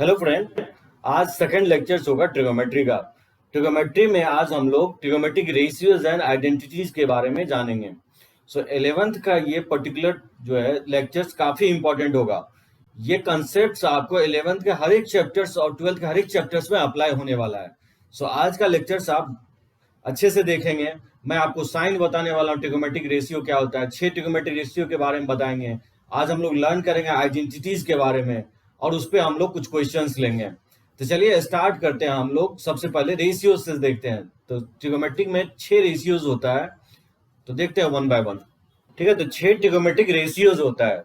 Hello friend. आज second lecture होगा trigonometry का। ट्रिगोमेट्री में आज हम लोग ट्रिगोमेट्रिक रेशियोज एंड आइडेंटिटीज के बारे में जानेंगे। सो 11th का ये पर्टिकुलर जो है लेक्चर्स काफी इंपॉर्टेंट होगा। ये कंसेप्ट्स आपको 11th के हर एक चैप्टर्स और 12th के हर एक चैप्टर्स में अप्लाई होने वाला है। सो आज का लेक्चर्स आप अच्छे से देखेंगे। मैं आपको साइन बताने वाला हूँ, ट्रिगोमेट्रिक रेशियो क्या होता है, 6 ट्रिगोमेट्रिक रेशियो के बारे में बताएंगे। आज हम लोग लर्न करेंगे आइडेंटिटीज के बारे में और उस पर हम लोग कुछ क्वेश्चंस लेंगे। तो चलिए स्टार्ट करते हैं। हम लोग सबसे पहले रेशियोज से देखते हैं। तो ट्रिगोमेट्रिक में 6 रेशियोज होता है, तो देखते हैं वन बाय वन। ठीक है, तो 6 ट्रिगोमेट्रिक रेशियोज होता है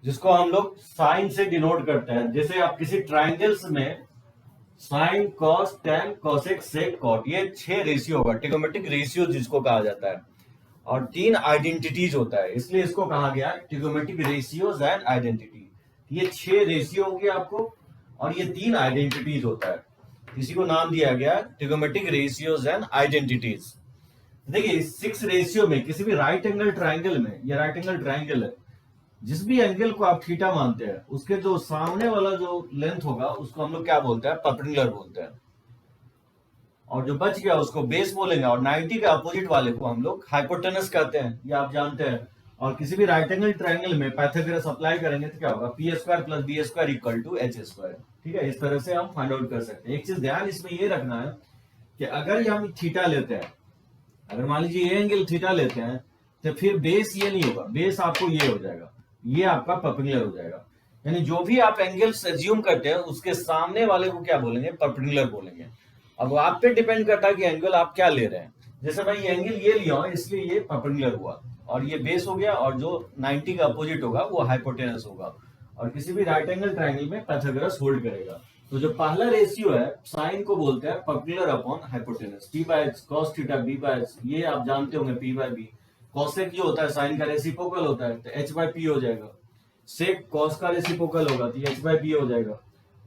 जिसको हम लोग साइन से डिनोट करते हैं। जैसे आप किसी ट्राइंगल्स में sine cos tan cosec sec cot, ये 6 रेशियो होगा, ट्रिगोमेट्रिक रेशियो जिसको कहा जाता है। और 3 आइडेंटिटीज होता है, इसलिए इसको कहा गया ट्रिगोमेट्रिक रेशियोज एंड आइडेंटिटी। ये 6 रेशियो होंगे आपको और ये 3 आइडेंटिटीज होता है, इसी को नाम दिया गया ट्रिगोमेट्रिक रेशियोज एंड आइडेंटिटीज। देखिए 6 रेशियो में किसी भी राइट एंगल ट्राइंगल में, ये राइट एंगल ट्राइंगल है, जिस भी एंगल को आप थीटा मानते हैं उसके जो सामने वाला जो लेंथ होगा उसको हम लोग क्या बोलते हैं, परपेंडिकुलर बोलते हैं। और जो बच गया उसको बेस बोलेंगे और 90 के अपोजिट वाले को हम लोग हाइपोटेनस कहते हैं, ये आप जानते हैं। और किसी भी राइट एंगल ट्राइंगल में पाइथागोरस अप्लाई करेंगे तो क्या होगा, P square plus B square equal to H square. ठीक है, इस तरह से हम फाइंड आउट कर सकते हैं। एक चीज ध्यान इसमें ये रखना है कि अगर हम थीटा लेते हैं, अगर मान लीजिए ये एंगल थीटा लेते हैं, तो फिर बेस ये नहीं होगा, बेस आपको ये हो जाएगा, ये आपका परपेंडिकुलर हो जाएगा। यानी जो भी आप एंगल एज्यूम करते हैं उसके सामने वाले को क्या बोलेंगे, परपेंडिकुलर बोलेंगे। अब आप पे डिपेंड करता है कि एंगल आप क्या ले रहे हैं। जैसे मैं ये एंगल ये लिया हूं इसलिए ये परपेंडिकुलर हुआ और ये बेस हो गया, और जो 90 का अपोजिट होगा वो हाइपोटेनस होगा। और किसी भी राइट एंगल ट्राइंगल में पाइथागोरस होल्ड करेगा। तो जो पहला रेशियो है साइन को बोलते हैं perpendicular upon hypotenuse, P by H cos theta B by H, ये आप जानते होंगे पी बाय बी। कॉसेक जो होता है साइन का रेसिप्रोकल होता है, तो एच बाय पी हो जाएगा। सेक कॉस का रेसिप्रोकल होगा तो ये एच बाय पी हो जाएगा।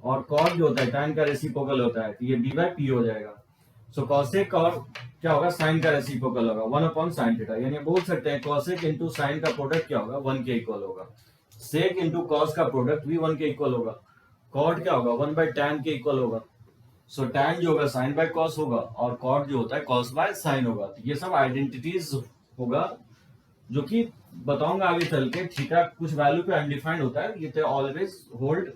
और कॉट जो होता है टैन का रेसिप्रोकल होता है तो ये बी बाय पी हो जाएगा। सो कॉसेक और क्या होगा, साइन का रेसिप्रोकल होगा 1 अपॉन साइन थीटा। यानी बोल सकते हैं कॉसेक इंटू साइन का प्रोडक्ट क्या होगा, 1 के इक्वल होगा। सेक इंटू कॉस का प्रोडक्ट भी 1 के इक्वल होगा। कॉट क्या होगा, 1 बाय टैन के इक्वल होगा। सो टैन जो होगा साइन बाय कॉस होगा और कॉट जो होता है कॉस बाय साइन होगा। तो ये सब आइडेंटिटीज होगा जो कि बताऊंगा आगे चल के। थीटा कुछ वैल्यू पे अनडिफाइंड होता है, ये तो ऑलवेज होल्ड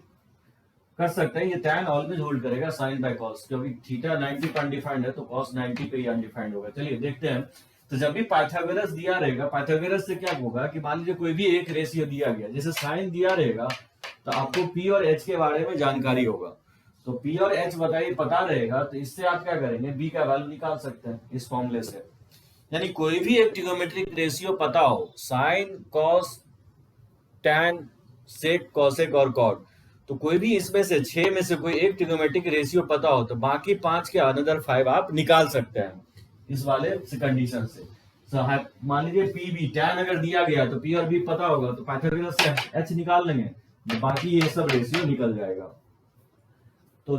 कर सकते हैं, ये टैन ऑलवेज होल्ड करेगा साइन बाय कॉस, क्योंकि थीटा 90 पे अनडिफाइंड है तो कॉस 90 पे ही अनडिफाइंड होगा। चलिए देखते हैं। तो जब भी पाइथागोरस दिया रहेगा, पाइथागोरस से क्या होगा कि मान लीजिए कोई भी एक रेशियो दिया गया, जैसे साइन दिया रहेगा तो आपको पी और एच के बारे में जानकारी होगा। तो पी और एच बताइए पता रहेगा, तो इससे आप क्या करेंगे, बी का वैल्यू निकाल सकते हैं इस फॉर्मूले से। यानी कोई भी एक ट्रिगोमेट्रिक रेशियो पता हो, sine cos tan sec cosec और कॉट, तो कोई भी इसमें से 6 में से कोई एक ट्रिगोमेट्रिक रेशियो पता हो तो बाकी 5 के अनदर 5 आप निकाल सकते हैं इस वाले कंडीशन से। मान लीजिए पी बी टैन अगर दिया गया तो पी और बी पता होगा तो पाइथागोरस से एच निकाल लेंगे, तो बाकी ये सब रेशियो निकल जाएगा। तो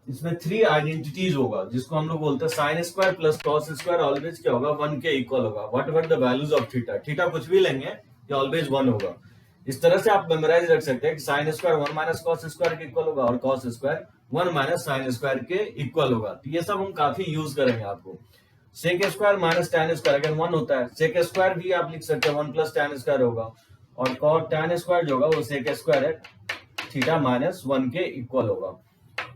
इसमें 3 आइडेंटिटीज होगा जिसको हम लोग बोलते हैं sign square plus cos square always क्या होगा, 1 के इक्वल होगा। What ever the values of theta, theta कुछ भी लेंगे ये ऑलवेज 1 होगा। इस तरह से आप मेमोराइज रख सकते हैं कि sine square 1 minus cos square के इक्वल होगा और cos square 1 minus sine square के इक्वल होगा। तो ये सब हम काफी यूज करेंगे आपको। Sec square minus tan square अगर 1 होता है, सेक स्क्वायर भी आप लिख सकते हैं 1 प्लस टैन स्क्वायर होगा, और कॉट टैन स्क्वायर जो होगा वो सेक स्क्वायर है थीटा माइनस 1 के इक्वल होगा।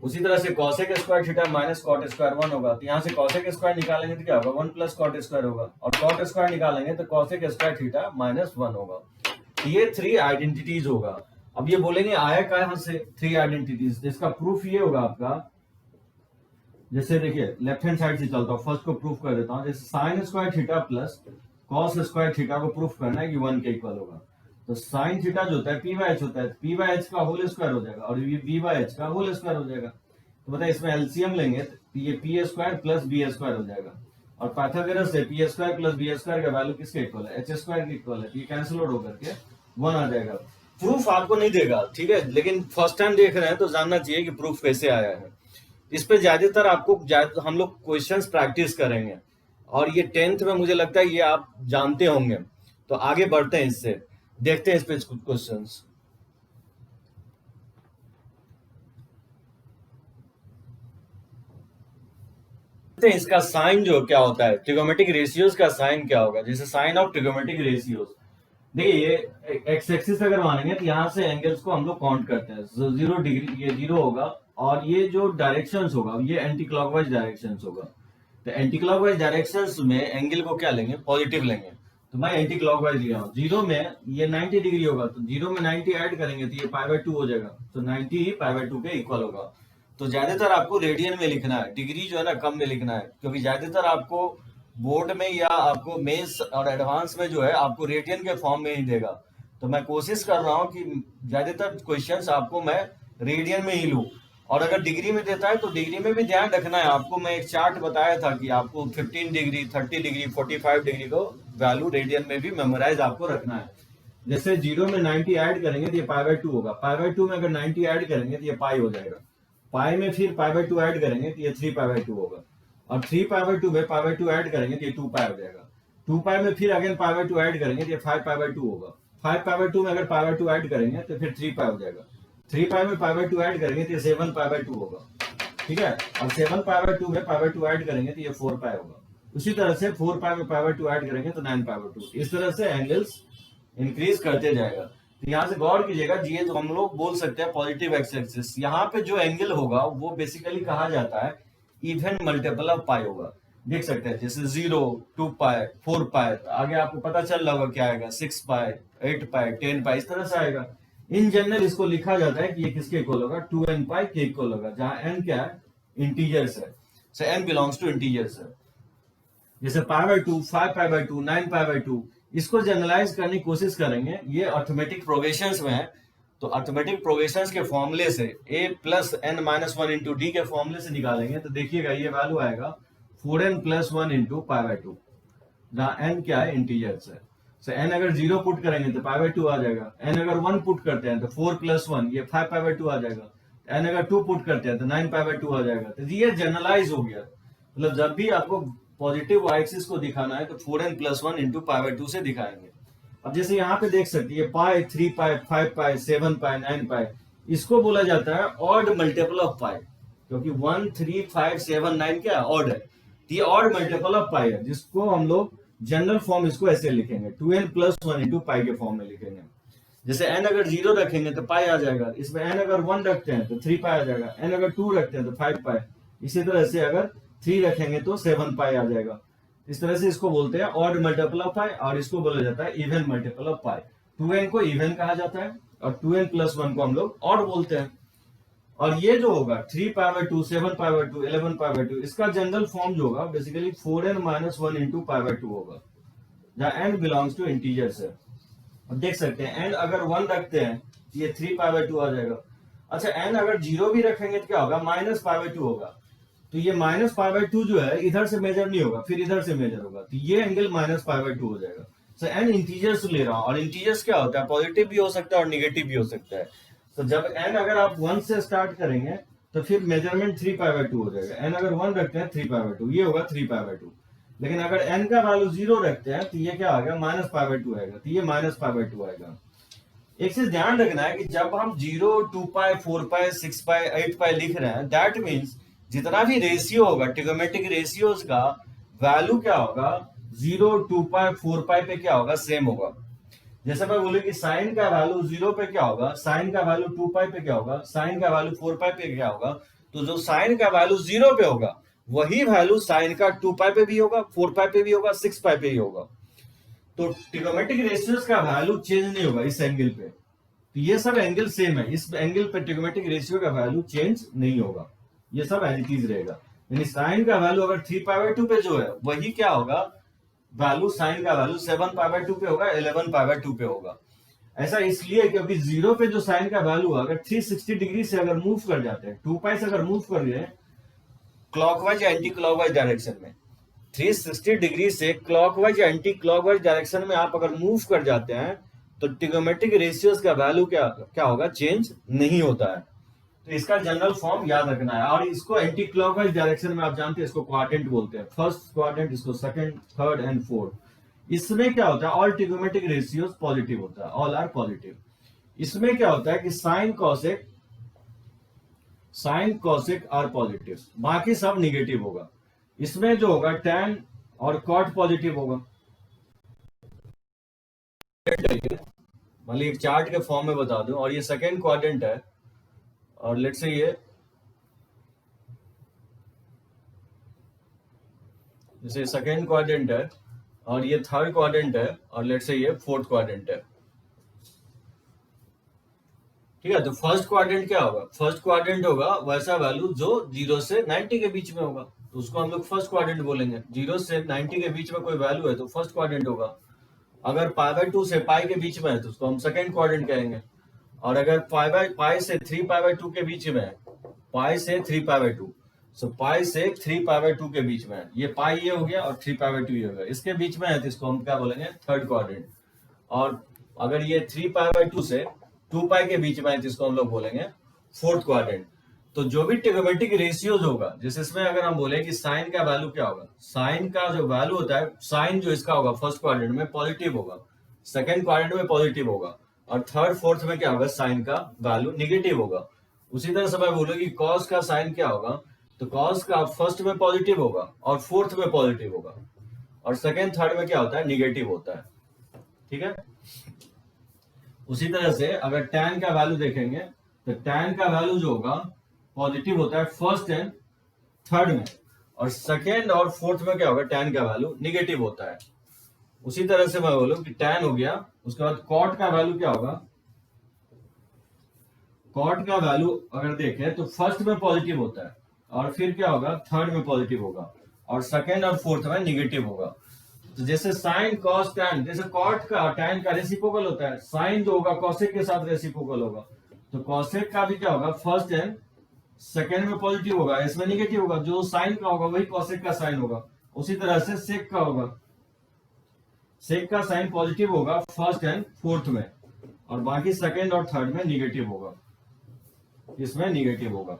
उसी तरह से cosec square theta minus cot square 1 होगा, तो यहाँ से कॉसेक स्क्वायर निकालेंगे तो क्या होगा, 1 प्लस कॉट स्क्वायर होगा, और कॉट स्क्वायर निकालेंगे तो कॉसेक स्क्वायर थीटा माइनस 1 होगा। ये 3 आइडेंटिटीज होगा। अब ये बोलेंगे आया कहां से 3 आइडेंटिटीज, इसका प्रूफ ये होगा आपका। जैसे देखिए लेफ्ट हैंड साइड से चलता हूँ, फर्स्ट को प्रूफ कर देता हूँ। जैसे sine square theta plus cos square theta को प्रूफ करना है कि 1 के इक्वल होगा, तो साइन थीटा जो होता है पी बाय एच होता है, पी बाय एच का होल स्क्वायर हो जाएगा और ये बी बाय एच का होल स्क्वायर हो जाएगा। तो बताइए इसमें एलसीएम लेंगे तो ये P square plus B square हो जाएगा, और पाइथागोरस से P square plus B square का वैल्यू किसके इक्वल है, एच स्क्वायर के इक्वल है। ये कैंसिल आउट होकर के 1 आ जाएगा। प्रूफ आपको नहीं देगा, ठीक है, लेकिन फर्स्ट टाइम देख रहे हैं तो जानना चाहिए कि प्रूफ कैसे आया है। इस पे ज्यादातर आपको हम लोग क्वेश्चंस प्रैक्टिस करेंगे, और ये 10th में मुझे लगता है ये आप जानते होंगे। तो आगे बढ़ते हैं, इससे देखते हैं इस पे कुछ क्वेश्चंस। इसका साइन जो क्या होता है, ट्रिगोमेट्रिक रेशियोज का साइन क्या होगा, जैसे साइन ऑफ ट्रिगोमेट्रिक रेशियोज। देखिए ये एक्स एक्सिस अगर मानेंगे तो यहाँ से एंगल्स को हम लोग काउंट करते हैं, 0 डिग्री ये 0 होगा, और ये जो डायरेक्शंस होगा ये एंटी क्लॉकवाइज डायरेक्शंस होगा। तो एंटी क्लॉकवाइज डायरेक्शंस में एंगल को क्या लेंगे, पॉजिटिव लेंगे। तो मैं एंटी क्लॉकवाइज लिया हूँ, 0 में ये 90 डिग्री होगा, तो 0 में 90 ऐड करेंगे तो ये π/2 हो जाएगा, तो 90 ही π/2 के इक्वल होगा। तो ज्यादातर आपको रेडियन में लिखना है, डिग्री जो है ना कम में लिखना है, क्योंकि ज्यादातर आपको बोर्ड में या आपको मेंस और एडवांस में जो है आपको रेडियन के फॉर्म में ही देगा। तो मैं कोशिश कर रहा हूँ कि ज्यादातर क्वेश्चंस आपको मैं रेडियन में ही लूँ, और अगर डिग्री में देता है तो डिग्री में भी ध्यान रखना है आपको। मैं एक चार्ट बताया था कि आपको 15 डिग्री, 30 डिग्री, 45 डिग्री को वैल्यू रेडियन में भी मेमोराइज आपको रखना है। जैसे 0 में 90 ऐड करेंगे तो ये π/2 होगा, π/2 में अगर 90 ऐड करेंगे तो ये पाई हो जाएगा, पाई में फिर π/2 ऐड करेंगे तो ये 3π/2 होगा, और 3π/2 में π/2 ऐड करेंगे तो ये 2π हो जाएगा, 2π में फिर अगेन π/2 ऐड करेंगे तो ये 5π/2 होगा, 5π/2 में अगर π/2 ऐड करेंगे तो फिर 3π हो जाएगा, 3π में π/2 ऐड करेंगे तो ये 7π/2 होगा, ठीक है, और 7π/2 में π/2 ऐड करेंगे तो ये 4π होगा। उसी तरह से 4π में π/2 ऐड करेंगे तो 9π/2। इस तरह से एंगल्स इंक्रीज करते जाएगा। तो यहाँ से गौर कीजिएगा, ये तो हम लोग बोल सकते हैं पॉजिटिव एक्स एक्सिस। यहाँ पे जो एंगल होगा वो बेसिकली कहा जाता है इवन मल्टीपल ऑफ पाई होगा। देख सकते हैं जैसे 0, 2π, 4π, आगे आपको पता चल रहा होगा क्या आएगा, 6π, 8π, 10π, इस तरह से आएगा। इन जनरल इसको लिखा जाता है कि ये किसके इक्वल होगा, 2n π के इक्वल होगा, जहां n क्या है, इंटीजर्स है, सो n बिलोंग्स टू इंटीजर्स है। जैसे π/2, 5π/2, 9π/2, इसको जनरलाइज करने की कोशिश करेंगे, ये अर्थमेटिक प्रोग्रेशंस में है। तो अर्थमेटिक प्रोग्रेशंस के फॉर्मूले से a plus n minus 1 into D के फॉर्मूले से निकालेंगे तो देखिएगा ये वैल्यू आएगा 4n प्लस 1 इंटू π/2, जहाँ n क्या है, इंटीजर्स है। सो n अगर 0 पुट करेंगे तो π/2 आ जाएगा, n अगर 1 पुट करते हैं तो 4 प्लस 1 ये 5π/2 आ जाएगा, n अगर 2 पुट करते हैं तो 9π/2 आ जाएगा। तो ये जनरलाइज हो गया, मतलब जब भी आपको पॉजिटिव वाई एक्सिस को दिखाना है तो 4n प्लस 1 इंटू π/2 से दिखाएंगे। अब जैसे यहाँ पे देख सकते हैं पाई, 3π, 5π, 7π, 9π, इसको बोला जाता है ऑड मल्टीपल ऑफ पाई, क्योंकि 1, 3, 5, 7, 9 क्या ऑड है, ये ऑड मल्टीपल ऑफ पाई है, जिसको हम लोग जनरल फॉर्म इसको ऐसे लिखेंगे 2n प्लस 1 इंटू पाई के फॉर्म में लिखेंगे। जैसे n अगर 0 रखेंगे तो पाई आ जाएगा, इसमें n अगर 1 रखते हैं तो 3π आ जाएगा, n अगर 2 रखते हैं तो 5π, इसी तरह से अगर 3 रखेंगे तो 7π आ जाएगा। इस तरह से इसको बोलते हैं ऑड मल्टीपल ऑफ पाई, और इसको बोला जाता है even multiple of pi. 2n को इवन कहा जाता है और 2n प्लस 1 को हम लोग ऑड बोलते हैं। और ये जो होगा 3π/2, 7π/2, 11π/2, इसका जनरल फॉर्म जो होगा बेसिकली 4n माइनस 1 इंटू π/2 होगा, जहाँ n बिलोंग्स टू इंटीजर्स है। अब देख सकते हैं n अगर 1 रखते हैं तो ये 3π/2 आ जाएगा। अच्छा n अगर 0 भी रखेंगे तो क्या होगा, माइनस π/2 होगा। तो ये माइनस π/2 जो है इधर से मेजर नहीं होगा, फिर इधर से मेजर होगा, तो ये एंगल माइनस π/2 हो जाएगा। सो n इंटीजर्स ले रहा हूं, और इंटीजर्स क्या होता है, पॉजिटिव भी हो सकता है और निगेटिव भी हो सकता है। तो जब n अगर आप 1 से स्टार्ट करेंगे तो फिर मेजरमेंट 3π/2 हो जाएगा। n अगर 1 रखते हैं 3π/2, ये होगा 3π/2। लेकिन अगर n का वैल्यू 0 रखते हैं तो ये क्या आ गया, माइनस π/2 आएगा, तो ये माइनस π/2 आएगा। एक चीज ध्यान रखना है कि जब हम 0, 2π, 4π, 6π, 8π लिख रहे हैं, दैट मीन्स जितना भी रेशियो होगा ट्रिगोमेट्रिक रेशियोज का वैल्यू क्या होगा, 0, 2π, 4π पे क्या होगा, सेम होगा। जैसे मैं बोलूं कि साइन का वैल्यू 0 पे क्या होगा, साइन का वैल्यू 2π पे क्या होगा, साइन का वैल्यू 4π पे क्या होगा, तो जो साइन का वैल्यू 0 पे होगा वही वैल्यू साइन का 2π पे भी होगा, 4π पे भी होगा, 6π पे ही होगा। तो ट्रिगोमेट्रिक रेशियोज का वैल्यू चेंज नहीं होगा इस एंगल पे। तो ये सब एंगल सेम है, इस एंगल पे ट्रिगोमेट्रिक रेशियो का वैल्यू चेंज नहीं होगा, ये सब एज इट इज रहेगा। यानी साइन का वैल्यू अगर 3π/2 पे जो है वही क्या होगा, वैल्यू साइन का वैल्यू 7π/2 पे होगा, 11π/2 पे होगा। ऐसा इसलिए क्योंकि 0 पे जो साइन का वैल्यू अगर 360 डिग्री से अगर मूव कर जाते हैं, 2π से अगर मूव कर रहे हैं क्लॉकवाइज या एंटी क्लॉकवाइज डायरेक्शन में, 360 डिग्री से क्लॉकवाइज या एंटी क्लॉकवाइज डायरेक्शन में आप अगर मूव कर जाते हैं तो ट्रिगोमेट्रिक रेशियोज का वैल्यू क्या होगा, चेंज नहीं होता है। तो इसका जनरल फॉर्म याद रखना है। और इसको एंटी क्लॉकवाइज डायरेक्शन में आप जानते हैं इसको क्वाड्रेंट बोलते हैं, फर्स्ट क्वाड्रेंट, इसको सेकंड, थर्ड एंड फोर्थ। इसमें क्या होता है, ऑल ट्रिगोमेट्रिक रेशियोज पॉजिटिव होता है, ऑल आर पॉजिटिव। इसमें क्या होता है कि साइन कॉसेक आर पॉजिटिव, बाकी सब निगेटिव होगा। इसमें जो होगा tan और cot पॉजिटिव होगा। मतलब एक चार्ट के फॉर्म में बता दूं, और ये सेकेंड क्वाड्रेंट है, और लेट्स से ये जैसे सेकेंड क्वाड्रेंट है और ये थर्ड क्वाड्रेंट है, और लेट्स से ये फोर्थ क्वाड्रेंट है। ठीक है, तो फर्स्ट क्वाड्रेंट क्या होगा? फर्स्ट क्वाड्रेंट होगा वैसा वैल्यू जो 0 से 90 के बीच में होगा, तो उसको हम लोग फर्स्ट क्वाड्रेंट बोलेंगे। 0 से 90 के बीच में कोई वैल्यू है तो फर्स्ट क्वाड्रेंट होगा। अगर π/2 से पाई के बीच में है तो उसको हम सेकेंड क्वाड्रेंट कहेंगे। और अगर पाई से 3π/2 के बीच में है, पाई से 3π/2, सो पाई से 3π/2 के बीच में है, ये पाई ये हो गया और 3π/2 ये हो गया, इसके बीच में है तो इसको हम क्या बोलेंगे? Third quadrant. और अगर ये 3π/2 से 2π के बीच में है तो इसको हम लोग बोलेंगे फोर्थ क्वाड्रेंट। तो जो भी ट्रिग्नोमेट्रिक रेशियोज होगा, जैसे इसमें अगर हम बोले कि साइन का वैल्यू क्या होगा, साइन का जो वैल्यू होता है, साइन जो इसका होगा फर्स्ट क्वाड्रेंट में पॉजिटिव होगा, सेकेंड क्वाड्रेंट में पॉजिटिव होगा, और थर्ड फोर्थ में क्या होगा? साइन का वैल्यू निगेटिव होगा। उसी तरह से मैं बोलूँ कि कॉस का साइन क्या होगा, तो कॉस का फर्स्ट में पॉजिटिव होगा और फोर्थ में पॉजिटिव होगा, और सेकेंड थर्ड में क्या होता है? निगेटिव होता है। ठीक है, उसी तरह से अगर tan का वैल्यू देखेंगे तो tan का वैल्यू जो होगा पॉजिटिव होता है फर्स्ट एंड थर्ड में, और सेकेंड और फोर्थ में क्या होगा? tan का वैल्यू निगेटिव होता है। उसी तरह से मैं बोलूं कि tan हो गया, उसके बाद cot का वैल्यू क्या होगा? cot का वैल्यू अगर देखें तो फर्स्ट में पॉजिटिव होता है, और फिर क्या होगा? थर्ड में पॉजिटिव होगा, और सेकेंड और फोर्थ में निगेटिव होगा। तो जैसे साइन कॉस टैन, जैसे कॉट का टैन का रेसिप्रोकल होता है, साइन जो होगा कॉसेक के साथ रेसिप्रोकल होगा, तो कॉसेक का भी क्या होगा? फर्स्ट एंड सेकेंड में पॉजिटिव होगा, इसमें निगेटिव होगा। जो साइन का होगा वही कॉसेक का साइन होगा। उसी तरह से सेक का होगा, सेक का साइन पॉजिटिव होगा फर्स्ट एंड फोर्थ में, और बाकी सेकेंड और थर्ड में निगेटिव होगा, इसमें निगेटिव होगा।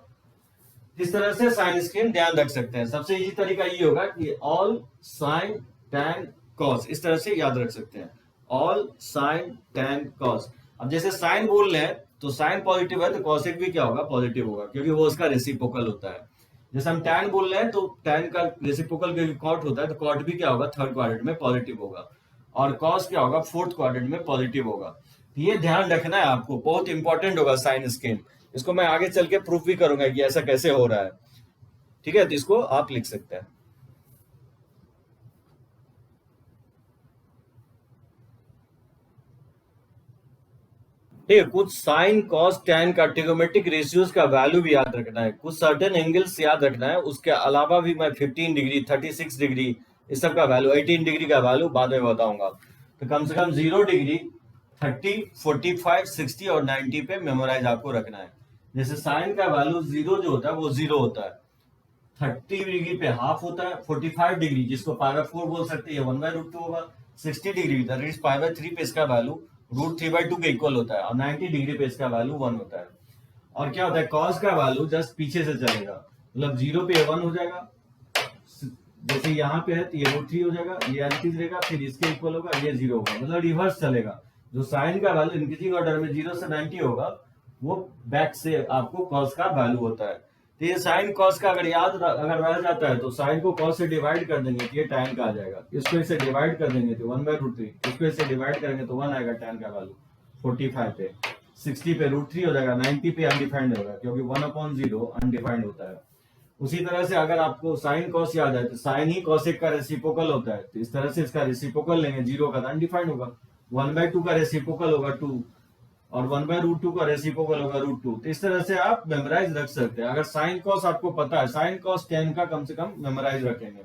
इस तरह से साइन स्क्रीन ध्यान रख सकते हैं। सबसे इजी तरीका ये होगा कि ऑल साइन टैन कॉस, इस तरह से याद रख सकते हैं, ऑल साइन टैन कॉस। अब जैसे साइन बोल रहे हैं तो साइन पॉजिटिव है तो कॉसेक भी क्या होगा? पॉजिटिव होगा, क्योंकि वो उसका रेसिप्रोकल होता है। जैसे हम टैन बोल रहे हैं तो टैन का रेसिप्रोकल क्योंकि कॉट होता है तो कॉट भी क्या होगा? थर्ड क्वाड्रेंट में पॉजिटिव होगा, और कॉस क्या होगा? फोर्थ क्वाड्रेंट में पॉजिटिव होगा। ये ध्यान रखना है आपको, बहुत इंपॉर्टेंट होगा साइन स्क्रीन। इसको मैं आगे चल के प्रूफ भी करूंगा कि ऐसा कैसे हो रहा है। ठीक है, तो इसको आप लिख सकते हैं। ठीक है, कुछ साइन कॉस टैन का ट्रिग्नोमेट्रिक रेशियोज का वैल्यू भी याद रखना है, कुछ सर्टेन एंगल्स याद रखना है। उसके अलावा भी मैं 15 डिग्री 36 डिग्री इस सब का वैल्यू, 18 डिग्री का वैल्यू बाद में बताऊंगा। तो कम से कम 0 डिग्री, 30, 45, 60 और 90 पे मेमोराइज आपको रखना है। जैसे साइन का वैल्यू 0 जो होता है वो 0 होता है, 30 डिग्री पे हाफ होता है, 45 डिग्री जिसको π/4 बोल सकते हैं 1/√2 होगा, 60 डिग्री दैट इज π/3 पे इसका वैल्यू √3/2 के इक्वल होता है, और 90 डिग्री पे इसका वैल्यू 1 होता है। और क्या होता है? कॉस का वैल्यू जस्ट पीछे से चलेगा, मतलब 0 पे 1 हो जाएगा, जैसे यहाँ पे है तो ये √3 हो जाएगा, ये इंक्रीज रहेगा, फिर इसके इक्वल होगा, ये 0 होगा, मतलब रिवर्स चलेगा। जो साइन का वैल्यू इंक्रीजिंग ऑर्डर में 0 से 90 होगा वो बैक से आपको कॉस का वैल्यू होता है। तो ये साइन कॉस का अगर रह जाता है तो साइन को कॉस से डिवाइड कर देंगे तो ये टैन का आ जाएगा, इसको इससे डिवाइड कर देंगे तो 1/√3, इसको इससे डिवाइड करेंगे तो 1 आएगा टैन का वैल्यू 45 पे, 60 पे √3 हो जाएगा, 90 पे अनडिफाइंड होगा क्योंकि 1/0 अनडिफाइंड होता है। उसी तरह से अगर आपको साइन कॉस याद है तो साइन ही कॉसेक का रेसिप्रोकल होता है, तो इस तरह से इसका रेसिप्रोकल लेंगे, 0 का अनडिफाइंड होगा, 1/2 का रेसिप्रोकल होगा 2, और 1/√2 का रेसिप्रोकल होगा √2। तो इस तरह से आप मेमोराइज रख सकते हैं। अगर साइन कॉस आपको पता है, साइन कॉस टैन का कम से कम मेमोराइज रखेंगे।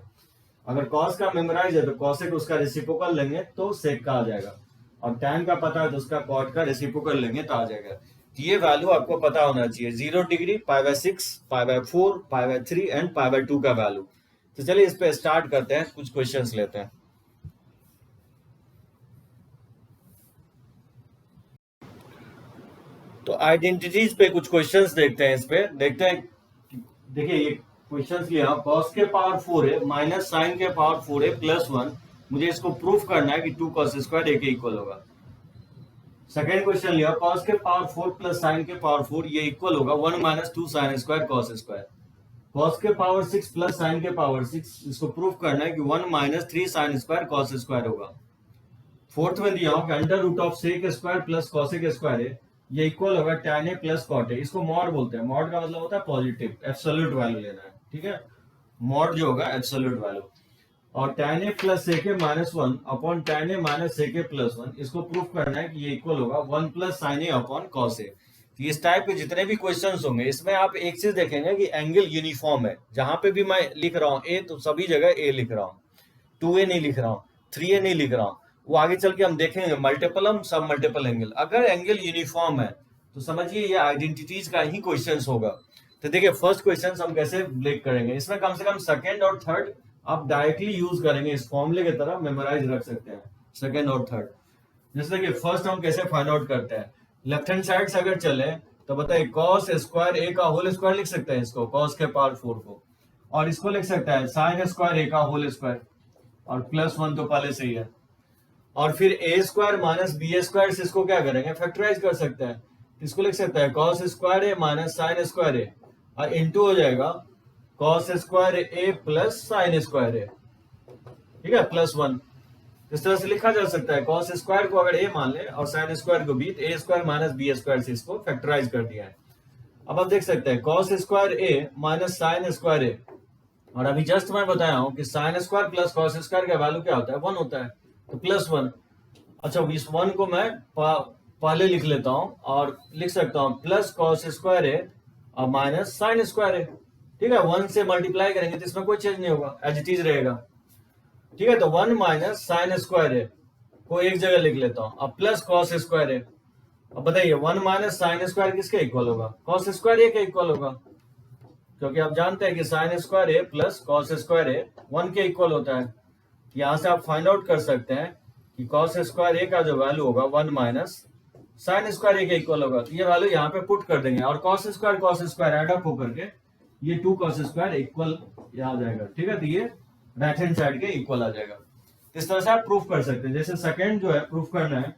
अगर कॉस का मेमोराइज है तो कॉसेक उसका रेसिप्रोकल लेंगे तो सेक का आ जाएगा, और टैन का पता है तो उसका कॉट का रेसिप्रोकल लेंगे तो आ जाएगा। ये वैल्यू आपको पता होना चाहिए, 0 डिग्री, π/6, π/4, π/3 एंड π/2 का वैल्यू। तो चलिए इस पे स्टार्ट करते हैं, कुछ क्वेश्चंस लेते हैं। तो आइडेंटिटीज पे कुछ क्वेश्चंस देखते हैं, इस पे देखते हैं। देखिए ये क्वेश्चंस लिया, कॉस के पावर 4 है माइनस साइन के पावर 4 है प्लस 1, मुझे इसको प्रूफ करना है कि 2 cos स्क्वायर ए के इक्वल होगा। सेकेंड क्वेश्चन लिया, कॉस के पावर 4 प्लस साइन के पावर 4 ये इक्वल होगा 1 - 2 sine square cos square. Cos के पावर 6 प्लस साइन के पावर 6, इसको प्रूफ करना है कि 1 minus 3 sine square cos square होगा। फोर्थ में दिया हूं कि under root of sec square plus cosec square है, ये इक्वल होगा tan a plus cot a। इसको मॉड बोलते हैं। मॉड का मतलब होता है पॉजिटिव, एब्सोल्यूट वैल्यू लेना है, ठीक है। मॉड जो होगा एब्सोल्यूट वैल्यू। और tan a plus sec minus 1 upon tan a minus sec plus 1, इसको प्रूफ करना है कि ये इक्वल होगा 1 plus sign a upon cos a। तो इस टाइप के जितने भी क्वेश्चंस होंगे इसमें आप एक चीज देखेंगे कि एंगल यूनिफॉर्म है। जहां पे भी मैं लिख रहा हूँ a, तो सभी जगह a लिख रहा हूँ, 2a नहीं लिख रहा हूँ, 3a नहीं लिख रहा हूँ। वो आगे चल के हम देखेंगे मल्टीपलम सब मल्टीपल एंगल। अगर एंगल यूनिफॉर्म है तो समझिए ये आइडेंटिटीज का ही क्वेश्चंस होगा। तो देखिए फर्स्ट क्वेश्चन हम कैसे ब्रेक करेंगे। इसमें कम से कम सेकंड और थर्ड आप डायरेक्टली यूज करेंगे, इस फॉर्मूले की तरह मेमोराइज रख सकते हैं सेकंड और थर्ड। जैसे कि फर्स्ट हम कैसे फाइंड आउट करते हैं, लेफ्ट हैंड साइड से अगर चले तो बताइए कॉस स्क्वायर ए का होल स्क्वायर लिख सकते हैं इसको, कॉस के पावर 4 को, और इसको लिख सकता है साइन स्क्वायर ए का होल स्क्वायर, और प्लस 1 तो पहले से ही है। और फिर ए स्क्वायर माइनस बी स्क्वायर से इसको क्या करेंगे, फैक्टराइज कर सकते हैं। इसको लिख सकते हैं कॉस स्क्वायर ए माइनस साइन स्क्वायर ए, और इंटू हो जाएगा कॉस स्क्वायर ए प्लस साइन स्क्वायर ए, ठीक है, प्लस 1। इस तरह से लिखा जा सकता है। कॉस स्क्वायर को अगर ए मान ले और साइन स्क्वायर को बी, तो A square minus B square से इसको फैक्टराइज कर दिया है। अब आप देख सकते हैं कॉस स्क्वायर ए माइनस साइन स्क्वायर ए, और अभी जस्ट मैं बताया हूं कि sine square plus cos square का वैल्यू क्या होता है, 1 होता है, तो प्लस 1। अच्छा, इस 1 को मैं पहले लिख लेता हूं और लिख सकता हूं प्लस कॉस स्क्वायर ए और माइनस साइन स्क्वायर ए, ठीक है। 1 से मल्टीप्लाई करेंगे तो इसमें कोई चेंज नहीं होगा, एज इट इज रहेगा, ठीक है। तो 1 माइनस साइन स्क्वायर ए को एक जगह लिख लेता हूं, अब प्लस कॉस स्क्वायर ए। अब बताइए 1 माइनस साइन स्क्वायर किसके इक्वल होगा, कॉस स्क्वायर ए के इक्वल होगा, क्योंकि आप जानते हैं कि साइन स्क्वायर ए प्लस कॉस स्क्वायर ए 1 के इक्वल होता है। यहां से आप फाइंड आउट कर सकते हैं कि कॉस स्क्वायर ए का जो वैल्यू होगा 1 माइनस साइन स्क्वायर ए के इक्वल होगा। तो ये वैल्यू यहाँ पे पुट कर देंगे, और कॉस स्क्वायर एड अप होकर के ये 2 कॉस स्क्वायर इक्वल आ जाएगा, ठीक है। तो ये राइट हैंड साइड के इक्वल आ जाएगा। इस तरह से आप प्रूफ कर सकते हैं। जैसे सेकंड जो है प्रूफ करना है,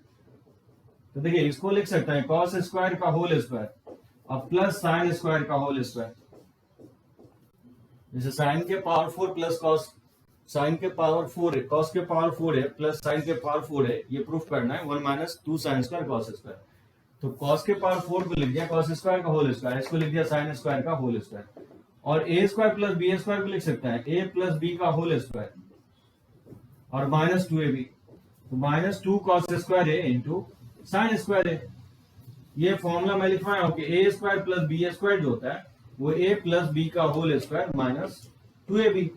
तो देखिए इसको लिख सकते हैं कॉस स्क्वायर का होल स्क्वायर और प्लस साइन स्क्वायर का होल स्क्वायर। जैसे साइन के पावर 4 प्लस कॉस, साइन के पावर 4 है, कॉस के पावर 4 है प्लस साइन के पावर 4 है, ये प्रूफ करना है 1 minus 2 sine square cos square. तो कॉस के पावर 4 को लिख दिया कॉस स्क्वायर का होल स्क्वायर, इसको लिख दिया साइन स्क्वायर का होल स्क्वायर। और ए स्क्वायर प्लस बी स्क्वायर को लिख सकता है ए प्लस बी का होल स्क्वायर और माइनस 2ab, तो माइनस 2 कॉस स्क्वायर ए इंटू साइन स्क्वायर ए। ये फॉर्मूला मैं लिखवाया हूं कि ए स्क्वायर प्लस बी स्क्वायर जो होता है वो ए प्लस बी का होल स्क्वायर माइनस 2ab,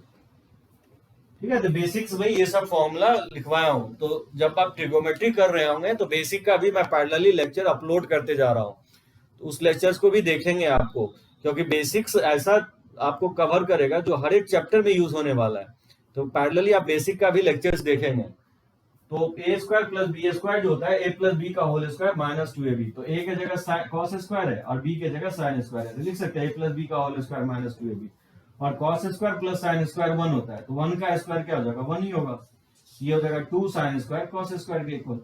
ठीक है। तो बेसिक्स में ये सब फॉर्मूला लिखवाया हूं। तो जब आप ट्रिगोमेट्री कर रहे होंगे तो बेसिक का भी मैं पैरेलली लेक्चर अपलोड करते जा रहा हूं, तो उस लेक्चर्स को भी देखेंगे आपको, क्योंकि बेसिक्स ऐसा आपको कवर करेगा जो हर एक चैप्टर में यूज होने वाला है। तो पैरेलली आप बेसिक का भी लेक्चर्स देखेंगे। तो A square plus B square जो होता है ए प्लस बी का होल स्क्वायर माइनस 2ab, तो ए की जगह कॉस स्क्वायर है और बी की जगह साइन स्क्वायर है, तो लिख सकते हैं ए प्लस बी का होल स्क्वायर माइनस 2ab। और cos square plus sine square 1 होता है, तो 1 का स्क्वायर क्या हो जाएगा, 1 ही होगा। ये हो जाएगा 2 साइन स्क्वायर कॉस स्क्वायर के इक्वल।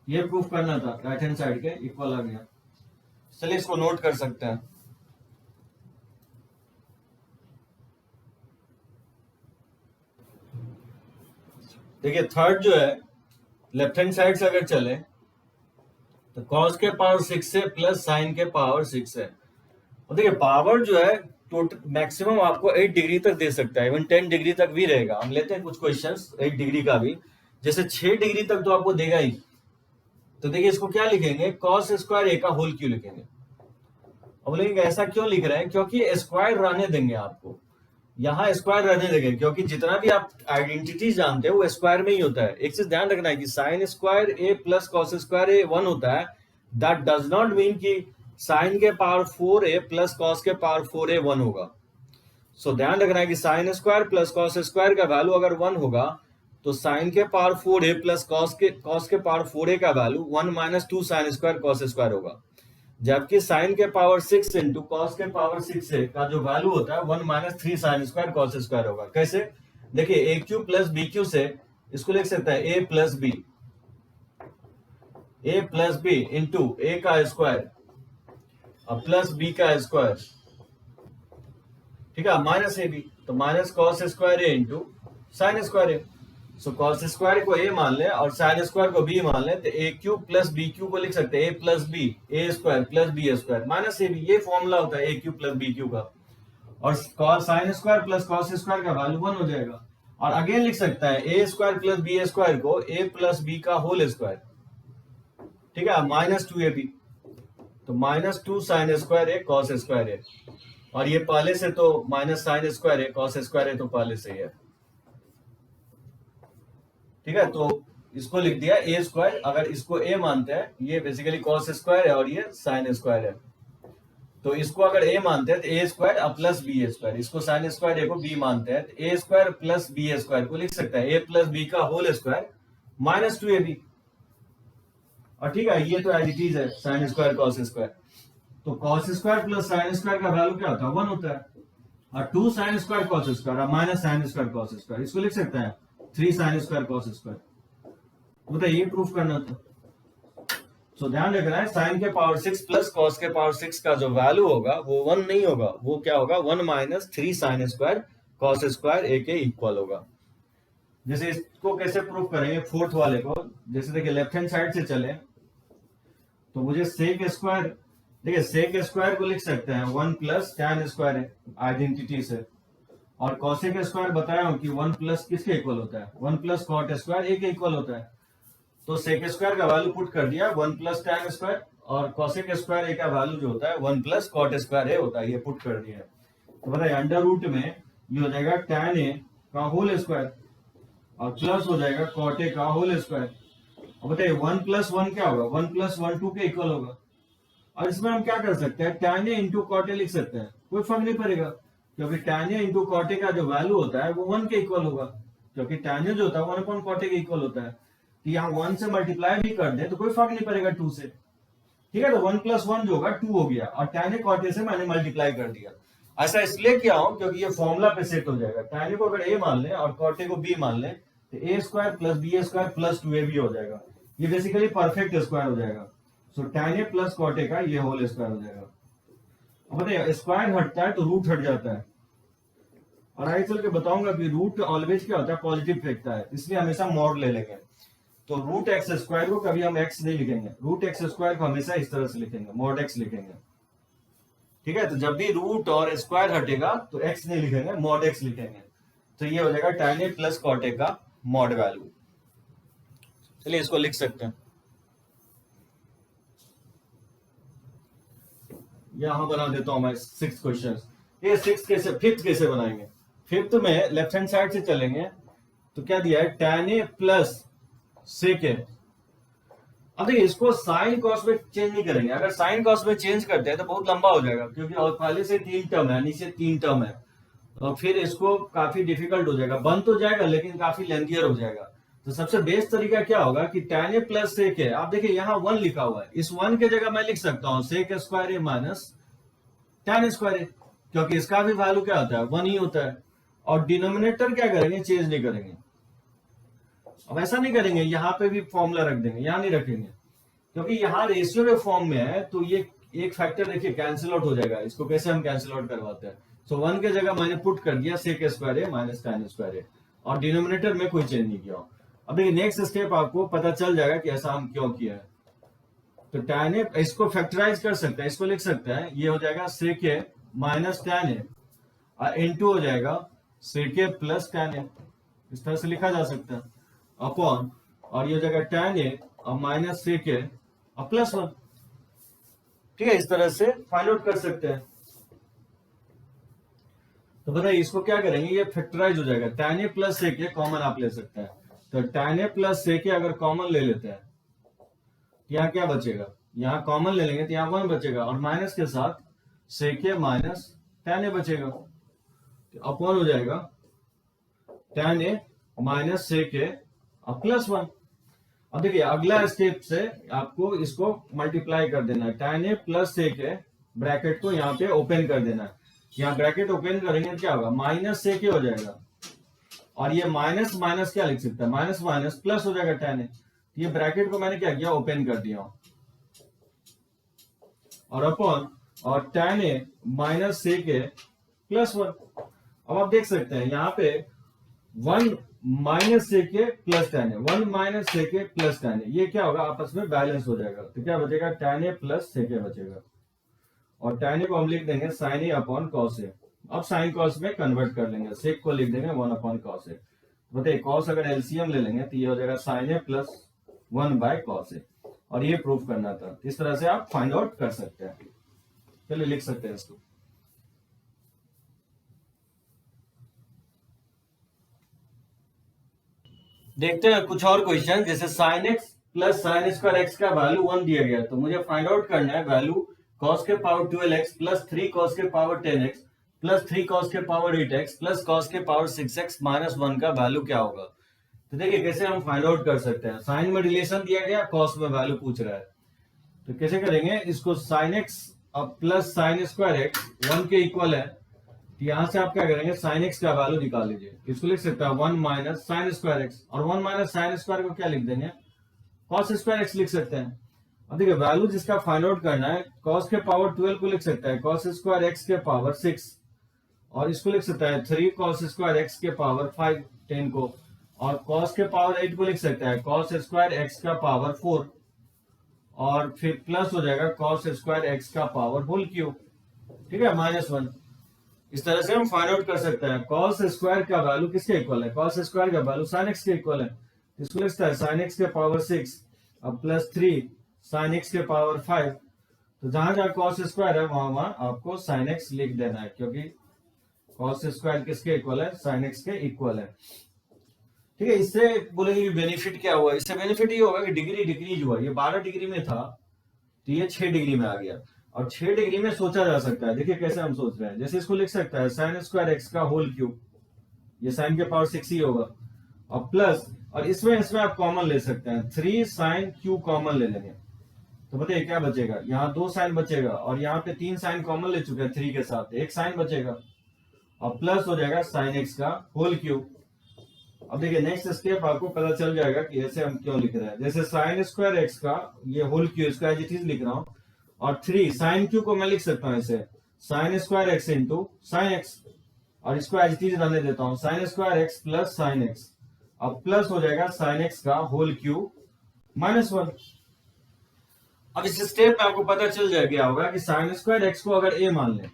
ये प्रूफ करना था, राइट हैंड साइड के इक्वल आ गया। चलिए इसको नोट कर सकते हैं। देखिए थर्ड जो है लेफ्ट हैंड साइड से अगर चले तो कॉस के पावर 6 से प्लस साइन के पावर 6 है। और देखिए पावर जो है टोटल मैक्सिमम आपको 8 डिग्री तक दे सकता है, इवन 10 डिग्री तक भी रहेगा। हम लेते हैं कुछ क्वेश्चंस 8 डिग्री का भी, जैसे 6 डिग्री तक तो आपको देगा ही। तो देखिए इसको क्या लिखेंगे, कॉस स्क्वायर ए का होल क्यों लिखेंगे। अब बोलेंगे ऐसा क्यों लिख रहे हैं, क्योंकि स्क्वायर रहने देंगे आपको, यहाँ स्क्वायर रहने देंगे, क्योंकि जितना भी आप आइडेंटिटी जानते हैं वो स्क्वायर में ही होता है। एक चीज ध्यान रखना है कि साइन स्क्वायर ए प्लस कॉस स्क्वायर ए 1 होता है, दैट डज नॉट मीन कि साइन के पावर 4a प्लस कॉस के पावर 4a 1 होगा। सो ध्यान रखना है कि sine square plus cos square का वैल्यू अगर 1 होगा तो साइन के पावर 4a प्लस कॉस के पावर 4a का value 1 minus 2 sine square cos square होगा। जबकि साइन के पावर 6 इंटू कॉस के पावर 6 का जो वैल्यू होता है 1 minus 3 sine square cos square होगा। कैसे, देखिए ए क्यू प्लस बी क्यू से इसको लिख सकता है ए प्लस बी इंटू ए का स्क्वायर और प्लस बी का स्क्वायर ठीक है, माइनस ए बी, तो माइनस कॉस स्क्वायर ए इंटू साइन स्क्वायर ए। सो कॉस स्क्वायर को ए मान लें और साइन स्क्वायर को बी मान लें, तो A cube plus B cube को लिख सकते हैं A plus B, A square plus B square minus A B. ये फॉर्मूला होता है A cube plus B cube का। और cos sine square plus cos square का वैल्यू 1 हो जाएगा। और अगेन लिख सकता है A square plus B square को ए प्लस बी का होल स्क्वायर, ठीक है, माइनस 2ab, तो माइनस 2 साइन स्क्वायर है कॉस स्क्वायर है। और ये पहले से तो माइनस साइन स्क्वायर है कॉस स्क्वायर है, तो पहले से ही है। ठीक है, तो इसको लिख दिया ए स्क्वायर, अगर इसको ए मानते हैं, ये बेसिकली कॉस स्क्वायर है और ये साइन स्क्वायर है, तो इसको अगर ए मानते हैं तो A square plus B square, इसको साइन स्क्वायर ए को बी मानते हैं तो A square plus B square को लिख सकते हैं ए प्लस बी का होल स्क्वायर माइनस 2ab। और ठीक है, ये तो एज इट इज है साइन स्क्वायर कॉस स्क्वायर, तो cos square plus sine square का वैल्यू क्या होता है 1 होता है। और 2 sine square cos square minus sine square cos square, इसको लिख सकते हैं 3 साइन स्क्वायर कॉस स्क्वायर। बताइए ये प्रूफ करना था। सो ध्यान रखना है, साइन के पावर 6 प्लस कॉस के पावर 6 का जो वैल्यू होगा वो 1 नहीं होगा, वो क्या होगा 1 minus 3 sine square cos square A के इक्वल होगा। जैसे इसको कैसे प्रूफ करेंगे फोर्थ वाले को, जैसे देखिए लेफ्ट हैंड साइड से चले तो मुझे सेक स्क्वायर, देखिए सेक स्क्वायर को लिख सकते हैं 1 प्लस टैन स्क्वायर है आइडेंटिटी से, और कॉसेक स्क्वायर बताया हूं कि 1 प्लस किसके इक्वल होता है 1 प्लस कॉट स्क्वायर ए के इक्वल होता है। तो सेक स्क्वायर का वैल्यू पुट कर दिया 1 प्लस टैन स्क्वायर, और कॉसेक स्क्वायर ए का वैल्यू जो होता है 1 प्लस कॉट स्क्वायर ए होता है, ये पुट कर दिया। तो बताइए अंडर रूट में ये हो जाएगा टैन ए का होल स्क्वायर और प्लस हो जाएगा कॉट ए का होल स्क्वायर। अब बताइए 1 प्लस 1 क्या होगा 1 प्लस 1 2 के इक्वल होगा। और इसमें हम क्या कर सकते हैं tan A into cot A लिख सकते हैं, कोई फर्क नहीं पड़ेगा, क्योंकि tan A into cot A का जो वैल्यू होता है वो 1 के इक्वल होगा, क्योंकि टैन ए जो होता है 1 अपॉन कॉट ए के इक्वल होता है। तो यहाँ 1 से मल्टीप्लाई भी कर दे तो कोई फर्क नहीं पड़ेगा 2 से। ठीक है, तो 1 प्लस 1 जो होगा 2 हो गया, और टैन ए कॉट ए से मैंने मल्टीप्लाई कर दिया। ऐसा इसलिए किया हूं क्योंकि ये फॉर्मूला पे सेट हो जाएगा, टैन ए को अगर ए मान ले और कॉट ए को बी मान ले तो A square plus B square plus 2ab हो जाएगा, ये बेसिकली परफेक्ट स्क्वायर हो जाएगा। So tan A plus cot A का ये होल स्क्वायर हो जाएगा। अब बताइए स्क्वायर हटता है तो रूट हट जाता है, और आगे चल के बताऊंगा कि रूट ऑलवेज क्या होता है पॉजिटिव फेंकता है, इसलिए हमेशा मॉड ले लेंगे। तो रूट एक्स स्क्वायर को कभी हम एक्स नहीं लिखेंगे, रूट एक्स स्क्वायर को हमेशा इस तरह से लिखेंगे मॉड एक्स लिखेंगे। ठीक है, तो जब भी रूट और स्क्वायर हटेगा तो एक्स नहीं लिखेंगे मॉड एक्स लिखेंगे, तो ये हो जाएगा tan A plus cot A का मॉड वैल्यू। चलिए इसको लिख सकते हैं, यहां बना देता हूं मैं 6 क्वेश्चन। ये 6 कैसे, फिफ्थ कैसे बनाएंगे। फिफ्थ में लेफ्ट हैंड साइड से चलेंगे तो क्या दिया है टैन ए प्लस सेक ए। अब देखिए इसको साइन कॉस में चेंज नहीं करेंगे, अगर साइन कॉस में चेंज करते हैं तो बहुत लंबा हो जाएगा, क्योंकि और पहले से 3 टर्म है नीचे 3 टर्म है, और फिर इसको काफी डिफिकल्ट हो जाएगा, बन तो जाएगा लेकिन काफी लेंथियर हो जाएगा। तो सबसे बेस्ट तरीका क्या होगा कि टैन ए प्लस सेक ए, आप देखिए यहाँ 1 लिखा हुआ है, इस 1 के जगह मैं लिख सकता हूँ सेक स्क्वायर ए माइनस टैन स्क्वायर ए, क्योंकि इसका भी वैल्यू क्या होता है 1 ही होता है। और डिनोमिनेटर क्या करेंगे चेंज नहीं करेंगे। अब ऐसा नहीं करेंगे यहाँ पे भी फॉर्मूला रख देंगे, यहाँ नहीं रखेंगे, क्योंकि यहाँ रेशियो के फॉर्म में है, तो ये एक फैक्टर देखिए कैंसिल आउट हो जाएगा। इसको कैसे हम कैंसिल आउट करवाते हैं, सो 1 के जगह मैंने पुट कर दिया सेक स्क्वायर ए माइनस टैन स्क्वायर ए, और डिनोमिनेटर में कोई चेंज नहीं किया। अब देखिए नेक्स्ट स्टेप आपको पता चल जाएगा कि ऐसा हम क्यों किया है। तो टैन ए इसको फैक्टराइज कर सकते हैं, इसको लिख सकते हैं, ये हो जाएगा सेक ए माइनस टैन ए और इनटू हो जाएगा सेक ए प्लस टैन ए, इस तरह से लिखा जा सकता है अपॉन, और ये हो जाएगा टैन ए और माइनस सेक ए और प्लस 1। ठीक है, इस तरह से फाइंड आउट कर सकते हैं। तो बताइए इसको क्या करेंगे, ये फैक्टराइज हो जाएगा, tan A plus sec A common आप ले सकते हैं, तो टैन ए प्लस सेक ए अगर कॉमन ले लेते हैं यहाँ क्या बचेगा, यहाँ कॉमन ले लेंगे तो यहाँ 1 बचेगा, और माइनस के साथ सेक ए माइनस टैन ए बचेगा, तो अपॉन हो जाएगा टैन ए माइनस सेक ए और प्लस 1। अब देखिए अगला स्टेप से आपको इसको मल्टीप्लाई कर देना है, tan A plus sec A bracket को यहाँ पे ओपन कर देना है, यहाँ ब्रैकेट ओपन करेंगे तो क्या होगा माइनस सेक ए हो जाएगा, और ये माइनस माइनस क्या लिख सकता है माइनस माइनस प्लस हो जाएगा टैन ए। ये ब्रैकेट को मैंने क्या किया ओपन कर दिया, और अपॉन और टैन ए माइनस सेक ए +1। अब आप देख सकते हैं यहाँ पे 1 माइनस सेक प्लस tan है, 1 माइनस सेक प्लस tan है, ये क्या होगा आपस में बैलेंस हो जाएगा। तो क्या बचेगा, tan a प्लस सेक बचेगा, और tan a को हम लिख देंगे sin a upon cos a। अब साइन कॉस में कन्वर्ट कर लेंगे, सेक को लिख देंगे 1 अपॉन cos a। बताइए कॉस अगर एलसीएम ले लेंगे तो ये हो जाएगा sin a plus 1 by cos a, और ये प्रूफ करना था। इस तरह से आप फाइंड आउट कर सकते हैं। चलिए लिख सकते हैं इसको। देखते हैं कुछ और क्वेश्चन, जैसे sin x plus sine square x का वैल्यू 1 दिया गया, तो मुझे फाइंड आउट करना है वैल्यू cos के पावर 12x प्लस 3 cos के पावर 10x प्लस 3 cos के पावर 8x प्लस cos के पावर 6x माइनस 1 का वैल्यू क्या होगा। तो देखिए कैसे हम फाइंड आउट कर सकते हैं। साइन में रिलेशन दिया गया, cos में वैल्यू पूछ रहा है, तो कैसे करेंगे इसको, sin x अब प्लस साइन स्क्वायर x 1 के इक्वल है, तो यहां से आप क्या करेंगे sin x का वैल्यू निकाल लीजिए। इसको लिख सकते हैं 1 माइनस साइन स्क्वायर x, और 1 माइनस साइन स्क्वायर को क्या लिख देंगे, cos स्क्वायर x लिख सकते हैं। अब देखिए वैल्यू जिसका फाइंड आउट करना है, cos के पावर 12 को लिख सकता है cos स्क्वायर x के पावर 6, और इसको लिख सकता है 3 cos स्क्वायर x के पावर 5 10 को, और cos के पावर 8 को लिख सकता है cos स्क्वायर x का पावर 4, और फिर प्लस हो जाएगा cos स्क्वायर x का पावर होल क्यूब, ठीक है, माइनस 1। इस तरह से हम फाइंड आउट कर सकते हैं cos स्क्वायर का वैल्यू किसके इक्वल है, cos स्क्वायर का वैल्यू sin x के इक्वल है, इसको लिखता है sin x के पावर 6 अब प्लस 3 sin x के पावर 5, तो जहां जहां cos स्क्वायर है वहां वहां आपको sin x लिख देना है, क्योंकि cos स्क्वायर किसके इक्वल है, sin x के इक्वल है। ठीक है, इससे बोलेंगे बेनिफिट क्या हुआ, इससे बेनिफिट ये होगा कि डिग्री डिक्रीज हुआ, ये 12 डिग्री में था तो ये 6 डिग्री में आ गया, और 6 डिग्री में सोचा जा सकता है। देखिए कैसे हम सोच रहे हैं, जैसे इसको लिख सकता है sin स्क्वायर x का होल क्यूब, ये sin के पावर 6 ही होगा, और प्लस, और इसमें आप कॉमन ले सकते हैं 3 sin क्यू कॉमन ले लेंगे, तो बताइए क्या बचेगा, यहाँ 2 साइन बचेगा, और यहाँ पे 3 साइन कॉमन ले चुके हैं 3 के साथ, 1 साइन बचेगा, और प्लस हो जाएगा sin x का होल क्यूब। अब देखिए नेक्स्ट स्टेप आपको पता चल जाएगा कि ऐसे हम क्यों लिख रहे हैं। जैसे sin स्क्वायर x का ये होल क्यूब, इसका एज इट इज लिख रहा हूं, और 3 sin क्यू को मैं लिख सकता हूं ऐसे sin square x into sine x, और इसको एज इट इज रहने देता हूं sin square x plus sine x, अब प्लस हो जाएगा sin x का होल क्यूब माइनस 1। अब इस स्टेप में आपको पता चल गया होगा कि sin स्क्वायर x को अगर a मान ले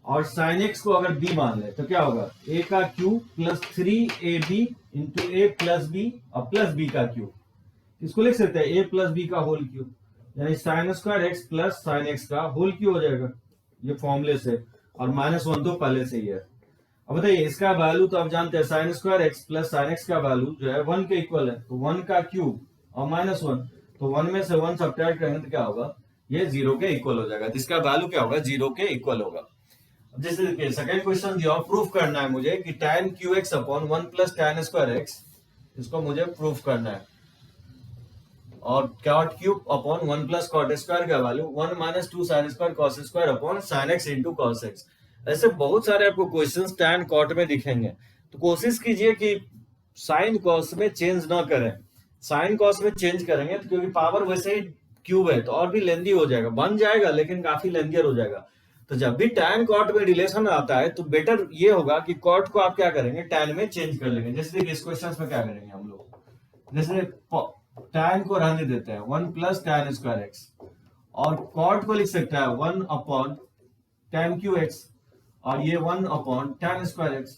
और sin x को अगर b मान ले, तो क्या होगा, a का cube plus 3ab into a plus b और प्लस b का क्यूब, इसको लिख सकते हैं a प्लस b का होल क्यूब, यानी sin square x plus sin x का होल क्यूब हो जाएगा, ये फॉर्मूले से, और माइनस 1 तो पहले से ही है। अब बताइए इसका वैल्यू तो आप जानते हैं sin square x plus sin x का वैल्यू जो है 1 के इक्वल है, तो 1 का क्यूब और माइनस 1, तो 1 में से 1 सब्ट्रैक्ट करेंगे तो क्या होगा, ये 0 के इक्वल हो जाएगा, जिसका वैल्यू क्या होगा, 0 के इक्वल होगा। जैसे सेकंड क्वेश्चन दिया, प्रूफ करना है मुझे कि tan qx upon 1 plus tan square x, इसको मुझे प्रूफ करना है, और cot cube upon 1 plus cot square का value 1 minus 2 sin square cos square upon sin x into cos x। ऐसे बहुत सारे आपको क्वेश्चंस tan cot में दिखेंगे, तो कोशिश कीजिए कि sin cos में चेंज ना करें। sin cos में चेंज करेंगे तो क्योंकि पावर वैसे ही क्यूब है तो और भी लेंदी हो जाएगा, बन जाएगा लेकिन काफी लेंदियर हो जाएगा। तो जब भी tan cot में रिलेशन आता है तो बेटर ये होगा कि cot को आप क्या करेंगे, tan में चेंज कर लेंगे। जैसे देखिए इस क्वेश्चन में क्या करेंगे हम लोग, जैसे tan को रहने देते हैं 1 प्लस tan स्क्वायर x, और cot को लिख सकता है 1 अपॉन tan क्यू x, और ये 1 अपॉन tan स्क्वायर x,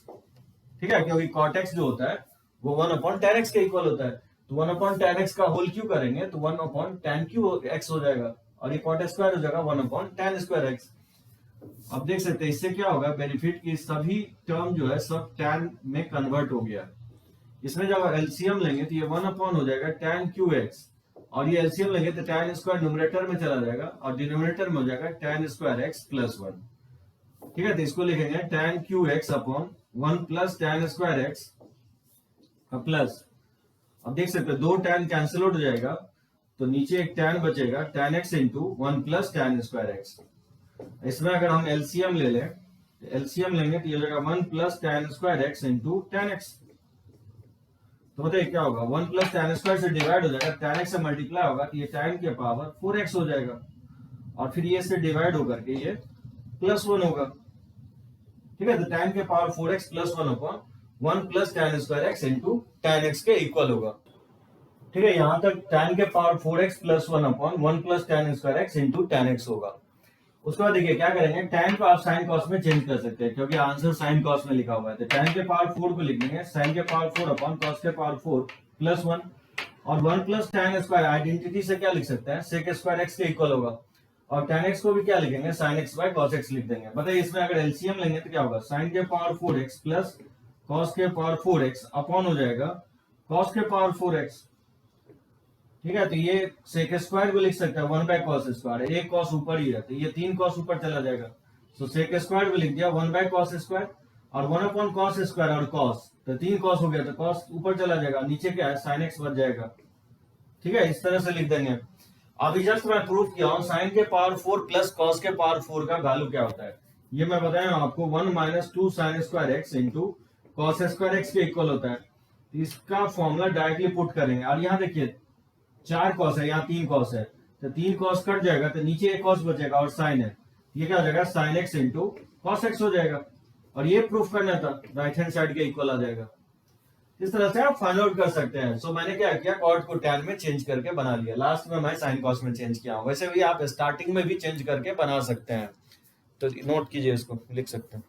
ठीक है, क्योंकि cot x जो होता है वो 1 अपॉन tan x के इक्वल होता है, तो 1 अपॉन tan x का होल क्यू करेंगे तो 1 अपॉन tan क्यू x हो जाएगा, और ये cot स्क्वायर हो जाएगा 1 अपॉन tan स्क्वायर x। अब देख सकते हैं इससे क्या होगा बेनिफिट, की सभी टर्म जो है सब tan में कन्वर्ट हो गया। इसमें जब एलसीएम लेंगे तो ये 1 अपॉन हो जाएगा tan क्यू एक्स, और ये एलसीएम लेंगे तो tan स्क्वायर न्यूमरेटर में चला जाएगा और डिनोमिनेटर में हो जाएगा tan स्क्वायर x प्लस 1। ठीक है, तो इसको लिखेंगे tan Q x upon 1 plus tan square x plus, अब देख सकते हैं 2 tan कैंसिल आउट हो जाएगा, तो नीचे एक tan बचेगा tan x into 1 plus tan square x। इसमें अगर हम एलसीएम ले लें, एलसीएम लेंगे तो ये जाएगा 1 plus tan square x into tan x, तो बताइए क्या होगा, 1 प्लस tan स्क्वायर से डिवाइड हो जाएगा, tan x से मल्टीप्लाई होगा तो ये tan के पावर 4x हो जाएगा, और फिर ये से डिवाइड होकर के ये प्लस 1 होगा। ठीक है, तो tan के power 4x plus 1 upon 1 plus tan square x into tan x के इक्वल होगा। ठीक है, यहां तक tan के power 4x plus 1 upon 1 plus tan square x into tan x होगा। उसके बाद देखिए क्या करेंगे, tan को आप sin cos में चेंज कर सकते हैं क्योंकि आंसर sin cos में लिखा हुआ है, तो tan के पावर 4 को लिख देंगे sin के पावर 4 अपॉन cos के पावर 4 प्लस 1 और 1 प्लस tan स्क्वायर आइडेंटिटी से क्या लिख सकते हैं, sec स्क्वायर x के इक्वल होगा और tan x को भी क्या लिखेंगे, sin x by cos x लिख देंगे। बताइए इसमें अगर एलसीएम लेंगे तो क्या होगा, sin के पावर 4x प्लस cos के पावर 4x अपॉन हो जाएगा cos के पावर 4x। ठीक है, तो ये सेक स्क्वायर को लिख सकते हैं 1 बाय कॉस स्क्वायर, एक कॉस ऊपर ही है तो ये 3 कॉस ऊपर चला जाएगा, तो सेक स्क्वायर को लिख दिया 1 बाय कॉस स्क्वायर और 1 अपॉन कॉस स्क्वायर और कॉस, तो 3 कॉस हो गया तो कॉस ऊपर चला जाएगा, नीचे क्या है साइन एक्स बच जाएगा। ठीक है, इस तरह से लिख देंगे। अभी जस्ट मैं प्रूफ किया हूँ साइन के पावर 4 प्लस कॉस के पावर 4 का वैल्यू क्या होता है, ये मैं बताया आपको 1 minus 2 sine square x into cos square x के इक्वल होता है। इसका फॉर्मूला डायरेक्टली पुट करेंगे और यहाँ देखिए 4 कॉस है, यहाँ 3 कॉस है, तो 3 कॉस कट जाएगा तो नीचे एक कॉस बचेगा और साइन है, ये क्या हो जाएगा sine x into cos x हो जाएगा और ये प्रूफ करना था राइट हैंड साइड के इक्वल आ जाएगा। इस तरह से आप फाइंड आउट कर सकते हैं। सो मैंने क्या किया, कॉट को टैन में चेंज करके बना लिया, लास्ट में मैं साइन कॉस में चेंज किया हूं। वैसे भी आप स्टार्टिंग में भी चेंज करके बना सकते हैं, तो नोट कीजिए, इसको लिख सकते हैं।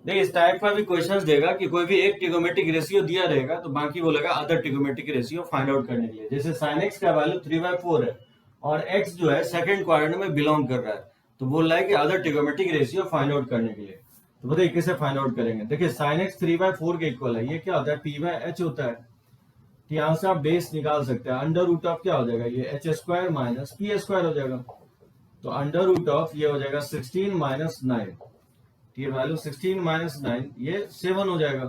देखिए इस टाइप का भी क्वेश्चंस देगा कि कोई भी एक ट्रिगोमेट्रिक रेशियो दिया रहेगा तो बाकी बोलेगा other trigonometric ratio find out करने के लिए। जैसे साइन एक्स का वैल्यू 3/4 है और एक्स जो है सेकंड क्वाड्रेंट में बिलोंग कर रहा है, तो बोल रहा है कि other trigonometric ratio find out करने के लिए। तो बताइए कैसे फाइंड आउट करेंगे। देखिए साइन एक्स 3/4 के इक्वल है, ये क्या होता है p/h होता है, तो यहाँ से आप बेस निकाल सकते हैं। अंडर रूट ऑफ क्या हो जाएगा, ये H square minus P square हो जाएगा, तो अंडर रूट ऑफ ये हो जाएगा 16 माइनस 9, ये वैल्यू 16 माइनस 9 ये 7 हो जाएगा।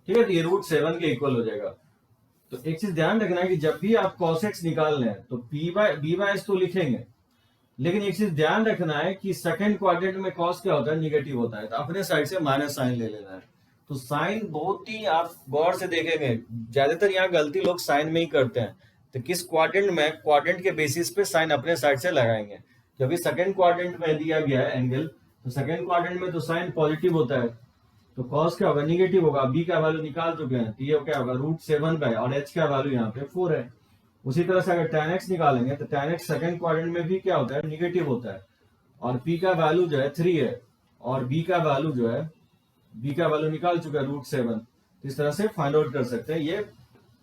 ठीक है, तो ये रूट 7 के इक्वल हो जाएगा। तो एक चीज ध्यान रखना है कि जब भी आप cos x निकाल रहे हैं तो b/h तो लिखेंगे, लेकिन एक चीज ध्यान रखना है कि सेकंड क्वाड्रेंट में cos क्या होता है, निगेटिव होता है, तो अपने साइड से माइनस साइन ले लेना है। तो साइन बहुत ही आप गौर से देखेंगे, ज्यादातर यहाँ गलती लोग साइन में ही करते हैं। तो किस क्वाड्रेंट में, क्वाड्रेंट के बेसिस पे साइन अपने साइड से लगाएंगे, क्योंकि सेकंड क्वाड्रेंट में दिया गया है एंगल, तो सेकंड क्वाड्रेंट में तो साइन पॉजिटिव होता है, तो कॉस क्या होगा निगेटिव होगा। बी का वैल्यू निकाल चुके हैं, तो ये क्या होगा रूट 7 बाय, और एच का वैल्यू यहाँ पे 4 है। उसी तरह से अगर tan x निकालेंगे तो tan x सेकंड क्वाड्रेंट में भी क्या होता है निगेटिव होता है, और p का वैल्यू जो है 3 है और b का वैल्यू जो है, b का वैल्यू निकाल चुका है रूट 7। तो इस तरह से फाइंड आउट कर सकते हैं, ये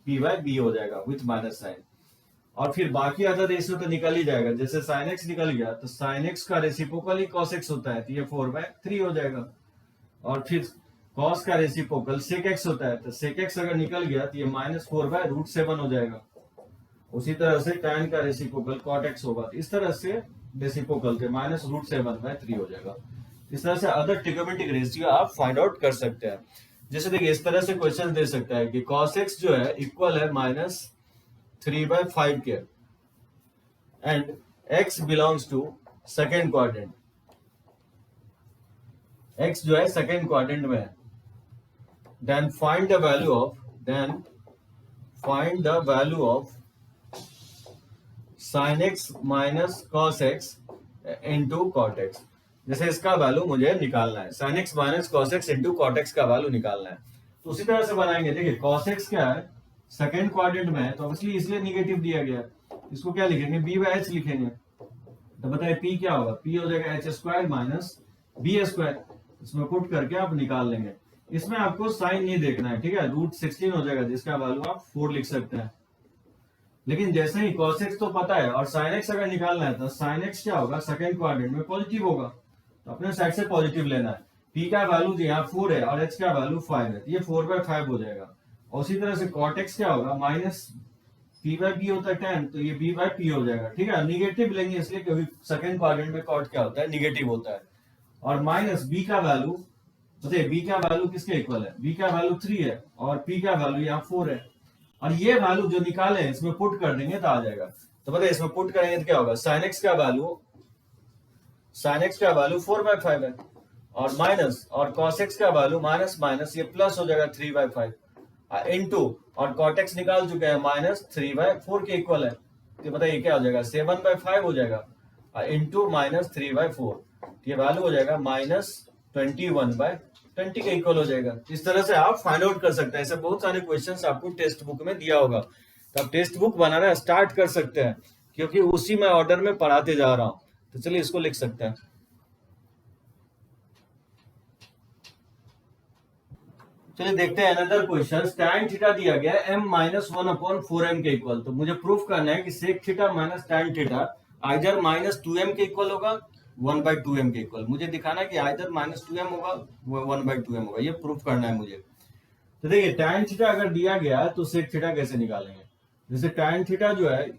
p/b हो जाएगा विथ माइनस साइन। और फिर बाकी अदर रेशियो तो निकल ही जाएगा, जैसे sin x निकल गया तो sin x का रेसिप्रोकल ही cos x होता है, तो ये 4/3 हो जाएगा। और फिर cos का रेसिप्रोकल sec x होता है, तो sec x अगर निकल गया तो ये -4/√7 हो जाएगा। उसी तरह से tan का रेसिप्रोकल cot x होगा, तो इस तरह से रेसिप्रोकल के -√7/3 हो जाएगा। इस तरह से अदर ट्रिगोमेट्रिक रेशियो आप फाइंड आउट कर सकते हैं। जैसे देखिए इस तरह से क्वेश्चन दे सकता है कि cos x जो है इक्वल है -3/5 के, and x belongs to second quadrant, x जो है सेकेंड क्वाड्रेंट में है, then find the value of sin x minus cos x into cot x। जैसे इसका वैल्यू मुझे निकालना है, sin x minus cos x into cot x का वैल्यू निकालना है, तो उसी तरह से बनाएंगे। देखिए cos x क्या है सेकेंड क्वाड्रेंट में है, तो ऑब्वियसली इसलिए निगेटिव दिया गया है, इसको क्या लिखेंगे b/h लिखेंगे। तो बताइए p क्या होगा, p हो जाएगा h square minus b square, इसमें पुट करके आप निकाल लेंगे। इसमें आपको साइन नहीं देखना है, ठीक है, रूट 16 हो जाएगा जिसका वैल्यू आप 4 लिख सकते हैं। लेकिन जैसे ही cos x तो पता है और sin x अगर निकालना है तो sin x क्या होगा सेकंड क्वाड्रेंट में पॉजिटिव होगा, तो अपने साइड से पॉजिटिव लेना है। p का वैल्यू जो यहाँ 4 है और h का वैल्यू 5 है, तो ये 4/5 हो जाएगा। और उसी तरह से cot x क्या होगा माइनस p/b होता है 10, तो ये b/p हो जाएगा। ठीक है, निगेटिव लेंगे इसलिए क्योंकि सेकंड क्वाड्रेंट में cot क्या होता है निगेटिव होता है। और माइनस b का वैल्यू, बताइए b का वैल्यू किसके इक्वल है, b का वैल्यू 3 है और p का वैल्यू यहाँ 4 है, और ये वैल्यू जो निकाले हैं इसमें पुट कर देंगे तो आ जाएगा। तो बताइए इसमें पुट करेंगे तो क्या होगा, sin x का वैल्यू 4/5 है और माइनस, और cos x का वैल्यू माइनस माइनस ये प्लस हो जाएगा 3/5 इनटू, और cot x निकाल चुके हैं -3/4 के इक्वल है, तो बताइए क्या हो जाएगा, 7/5 हो जाएगा इंटू -3/4, ये वैल्यू हो जाएगा -21/20 के इक्वल हो जाएगा। इस तरह से आप फाइंड आउट कर सकते हैं। ऐसे बहुत सारे क्वेश्चंस आपको टेक्स्ट बुक में दिया होगा, तो आप टेक्स्ट बुक बनाना स्टार्ट कर सकते हैं, क्योंकि उसी में ऑर्डर में पढ़ाते जा रहा हूं। तो चलिए इसको लिख सकते हैं। चलिए देखते हैं अनदर क्वेश्चन। tan थीटा दिया गया m-1/4m के इक्वल, तो मुझे प्रूफ करना है कि sec theta minus tan theta either -2m के इक्वल होगा 1/2m के इक्वल। मुझे दिखाना है कि आइदर -2m होगा 1/2m होगा, ये प्रूफ करना है मुझे। तो देखिए tan थीटा अगर दिया गया है तो sec थीटा कैसे निकालेंगे। जैसे tan थीटा जो है,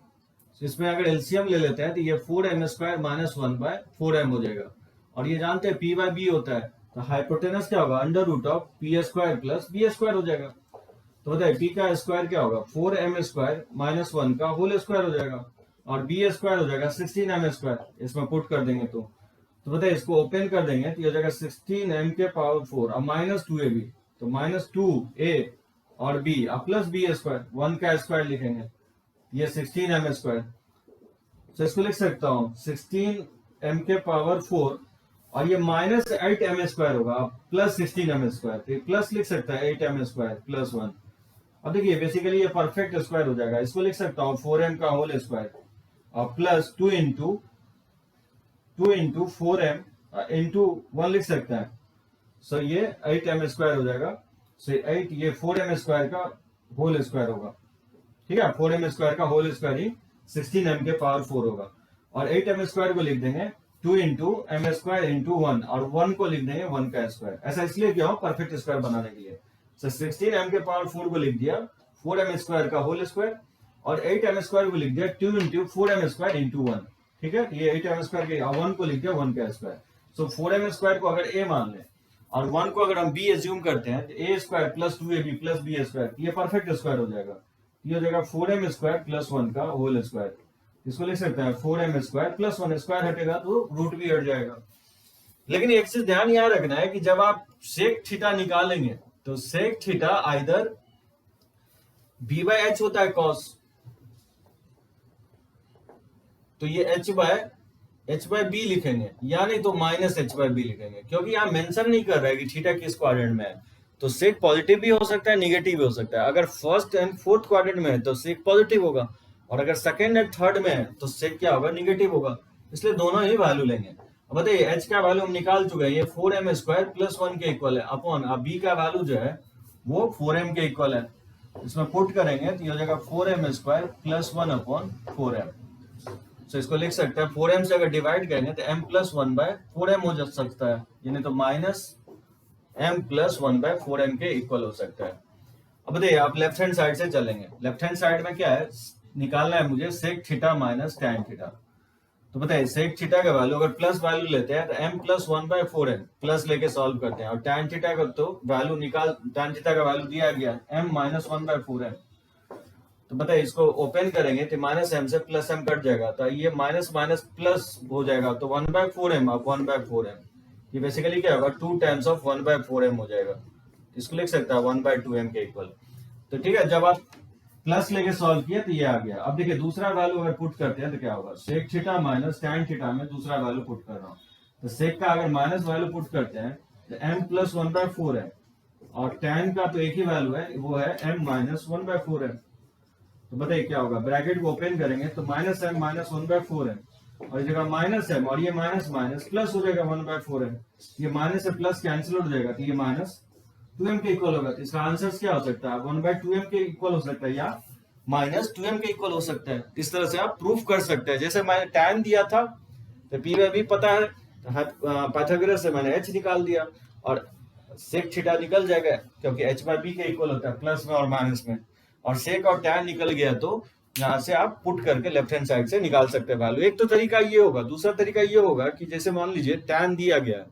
इसमें अगर एलसीएम ले लेते हैं तो ये 4m² - 1/4m हो जाएगा। और ये जानते हैं p/b होता है, तो हाइपोटेनस क्या होगा, √p² + b² हो जाएगा। तो बताइए p का स्क्वायर क्या होगा, 4m² - 1 का होल स्क्वायर हो जाएगा, और b² हो जाएगा 16m²। इसमें पुट कर देंगे तो बताइए इसको ओपन कर देंगे तो ये हो जाएगा 16m⁴ और -2ab, तो -2a और b और प्लस b², 1 का स्क्वायर लिखेंगे, ये 16m²। तो इसको लिख सकता हूँ 16m⁴ और ये -8m² होगा प्लस 16m², तो प्लस लिख सकता है 8m² + 1। अब देखिए बेसिकली ये परफेक्ट स्क्वायर हो जाएगा, इसको लिख सकता हूँ 4m का होल स्क्वायर और प्लस 2 इंटू 4m इंटू 1 लिख सकते हैं। सो ये 8m² हो जाएगा। सो 8 ये 4m² का होल स्क्वायर होगा, ठीक है। 4m² का होल स्क्वायर ही 16m⁴ होगा, और 8m² को लिख देंगे 2 इंटू m² इंटू 1, और 1 को लिख देंगे 1 का स्क्वायर। ऐसा इसलिए किया हूं परफेक्ट स्क्वायर बनाने के लिए। तो 16m⁴ को लिख दिया 4m² का होल स्क्वायर, और 8m² को लिख दिया 2 इंटू 4m² इंटू 1, ठीक है। ये 8m² के 1 को लिख दिया 1 का स्क्वायर। सो 4m² को अगर a मान लें और 1 को अगर हम b एज्यूम करते हैं तो a² + 2ab + b², ये परफेक्ट स्क्वायर हो जाएगा। ये हो जाएगा 4m² + 1 का होल स्क्वायर। इसको लिख सकते हैं 4m² + 1, स्क्वायर हटेगा तो रूट भी हट जाएगा। लेकिन एक चीज ध्यान याद रखना है कि जब आप सेक थीटा निकालेंगे तो सेक थीटा आइदर b/h होता है cos, तो ये h/b लिखेंगे, या नहीं तो -h/b लिखेंगे, क्योंकि यहाँ मेंशन नहीं कर रहा है कि थीटा किस क्वाड्रेंट में है। तो सेक पॉजिटिव भी हो सकता है, नेगेटिव भी हो सकता है। अगर फर्स्ट एंड फोर्थ क्वाड्रेंट में है तो सेक पॉजिटिव होगा, और अगर सेकंड एंड थर्ड में है तो सेक क्या होगा, नेगेटिव होगा। इसलिए दोनों ही वैल्यू लेंगे। अब बताइए h का वैल्यू हम निकाल चुके हैं, ये 4m² + 1 के इक्वल है अपॉन, अब b का वैल्यू जो है वो 4m के इक्वल है। इसमें पुट करेंगे तो ये हो जाएगा 4m² + 1/4m। तो इसको लिख सकते हैं 4m से अगर डिवाइड करेंगे तो m + 1/4m हो जा सकता है, यानी तो -m + 1/4m के इक्वल हो सकता है। अब बताइए आप लेफ्ट हैंड साइड से चलेंगे, लेफ्ट हैंड साइड में क्या है, निकालना है मुझे sec theta minus tan theta. तो बताइए सेक थीटा का वैल्यू अगर प्लस वैल्यू लेते हैं तो m + 1/4m प्लस लेके सॉल्व करते हैं, और tan थीटा का तो वैल्यू tan थीटा का वैल्यू दिया गया m - 1/4m। तो बताइए इसको ओपन करेंगे तो -m से +m कट जाएगा, तो ये माइनस माइनस प्लस हो जाएगा, तो 1/4m अब 1/4m, ये बेसिकली क्या होगा 2 टाइम्स ऑफ 1/4m हो जाएगा। इसको लिख सकता है 1/2m के इक्वल। तो ठीक है, जब आप प्लस लेके सॉल्व किया तो ये आ गया। अब देखिए दूसरा वैल्यू अगर पुट करते हैं तो क्या होगा, sec theta minus tan theta में दूसरा वैल्यू पुट कर रहा हूँ, तो सेक का अगर माइनस वैल्यू पुट करते हैं तो m + 1/4m, और tan का तो एक ही वैल्यू है, वो है m - 1/4m। तो बताइए क्या होगा, ब्रैकेट को ओपन करेंगे तो -m - 1/4m, और इस जगह -m और ये माइनस माइनस प्लस हो जाएगा 1/4m, ये माइनस से प्लस कैंसिल हो जाएगा, तो ये -2m के इक्वल होगा। तो इसका आंसर क्या हो सकता है, 1/2m के इक्वल हो सकता है या -2m के इक्वल हो सकता है। इस तरह से आप प्रूफ कर सकते हैं। जैसे मैंने tan दिया था तो p/b पता है, पाइथागोरस से मैंने h निकाल दिया, और सेक थीटा निकल जाएगा क्योंकि h/b के इक्वल होता है प्लस में और माइनस में, और सेक और tan निकल गया तो यहाँ से आप पुट करके लेफ्ट हैंड साइड से निकाल सकते हैं वैल्यू। एक तो तरीका ये होगा, दूसरा तरीका ये होगा कि जैसे मान लीजिए tan दिया गया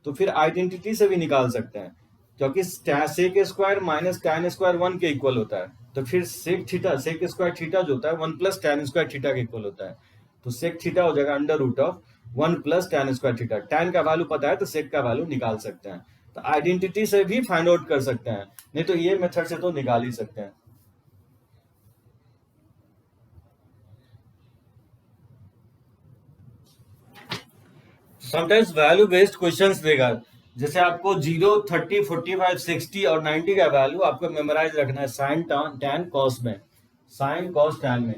तो फिर आइडेंटिटी से भी निकाल सकते हैं, क्योंकि sec square minus tan square 1 के इक्वल होता है, तो फिर सेक स्क्वायर थीटा जो होता है 1 + tan स्क्वायर थीटा के इक्वल होता है। तो सेक थीटा हो जाएगा √1 + tan स्क्वायर थीटा। tan का वैल्यू पता है तो सेक का वैल्यू निकाल सकते हैं। तो आइडेंटिटी से भी फाइंड आउट कर सकते हैं, नहीं तो ये मेथड से तो निकाल ही सकते हैं। समटाइम्स वैल्यू बेस्ड क्वेश्चंस देगा, जैसे आपको 0, 30, 45, 60 और 90 का वैल्यू आपको मेमोराइज रखना है साइन टैन कॉस में, साइन कॉस टैन में,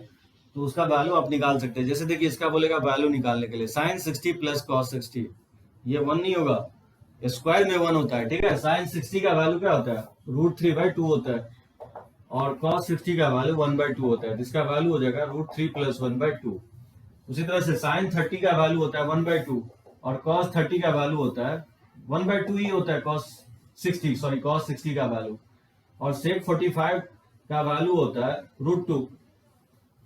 तो उसका वैल्यू आप निकाल सकते हैं। जैसे देखिए इसका बोलेगा वैल्यू निकालने के लिए साइन 60 प्लस कॉस 60, ये 1 नहीं होगा, स्क्वायर में 1 होता है, ठीक है। साइन 60 का वैल्यू क्या होता है, √3/2 होता है, और कॉस 60 का वैल्यू 1/2 होता है, जिसका वैल्यू हो जाएगा √3 + 1/2। उसी तरह से साइन 30 का वैल्यू होता है 1/2, और कॉस 30 का वैल्यू होता है 1/2 ही होता है, कॉस 60 का वैल्यू। और सेक 45 का वैल्यू होता है √2,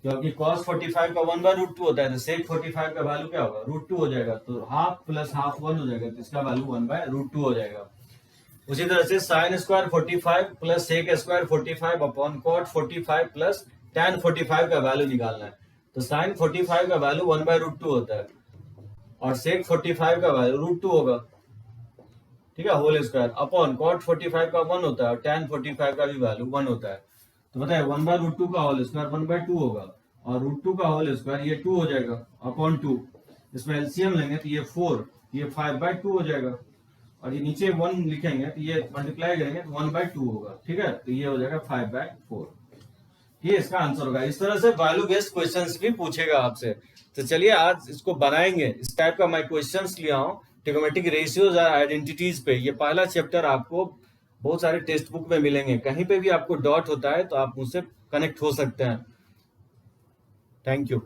क्योंकि cos 45 का 1/√2 होता है, तो sec 45 का वैल्यू क्या होगा, √2 हो जाएगा, तो हाफ प्लस हाफ 1 हो जाएगा, तो इसका वैल्यू 1/√2 हो जाएगा। उसी तरह से sine square 45 plus sec square 45 upon cot 45 plus tan 45 का वैल्यू निकालना है, तो साइन 45 का वैल्यू 1/√2 होता है, और सेक 45 का वैल्यू √2 होगा, ठीक है, होल स्क्वायर अपॉन कॉट 45 का 1 होता है, और tan 45 का भी वैल्यू 1 होता है, तो बताए 1/√2 का होल स्क्वायर 1/2 होगा, और √2 का होल स्क्वायर ये 2 हो जाएगा अपॉन 2, इसमें एलसीएम लेंगे तो ये 4, ये 5/2 हो जाएगा, और ये नीचे 1 लिखेंगे तो ये मल्टीप्लाई करेंगे तो 1/2 होगा, ठीक है, तो ये हो जाएगा 5/4, ये इसका आंसर होगा। इस तरह से वैल्यू बेस्ड क्वेश्चंस भी पूछेगा आपसे। तो चलिए आज इसको बनाएंगे, इस टाइप का मैं क्वेश्चंस लिया हूँ ट्रिगोमेट्रिक रेशियोज और आइडेंटिटीज पे। ये पहला चैप्टर आपको बहुत सारे टेक्स्ट बुक में मिलेंगे, कहीं पे भी आपको डाउट होता है तो आप मुझसे कनेक्ट हो सकते हैं। Thank you.